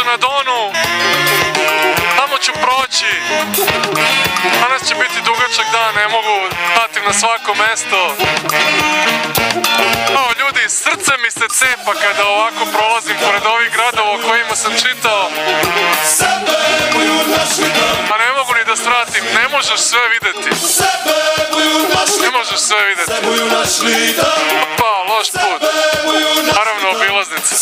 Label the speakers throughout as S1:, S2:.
S1: su na Donu, tamo ću proći. Danas će biti dugačak dan, ne mogu datim na svako mesto. Ljudi, srce mi se cepa kada ovako prolazim pored ovih gradova o kojima sam čitao. A ne mogu ni da svratim, ne možeš sve videti. Ne možeš sve videti. Pa, loš put. Naravno, obilaznica.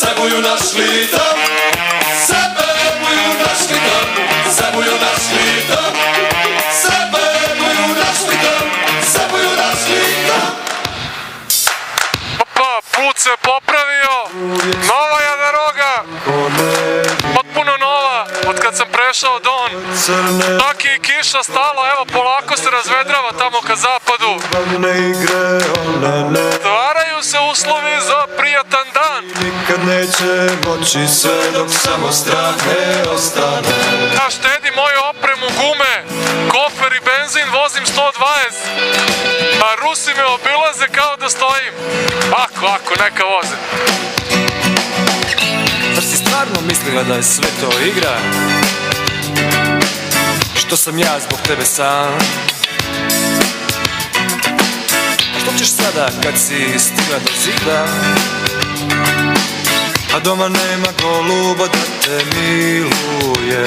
S1: Opa, put se popravio. Nova Jadaroga. Potpuno nova, od kad sam prešao Don. Čak je i kiša stala, evo polako se razvedrava tamo ka zapadu. Stvaraju se uslovi za prijatan dan.
S2: Nikad neće moći sve dok samo strah ne ostane.
S1: Ja štedim moju opremu, gume, kofer i benzin, vozim 120. A Rusi me obilaze kao da stojim. Ako, neka voze.
S2: Zar si stvarno mislila da je sve to igra? Što sam ja zbog tebe sam? Što ćeš sada kad si stigla do zida? A doma nema goluba da te miluje.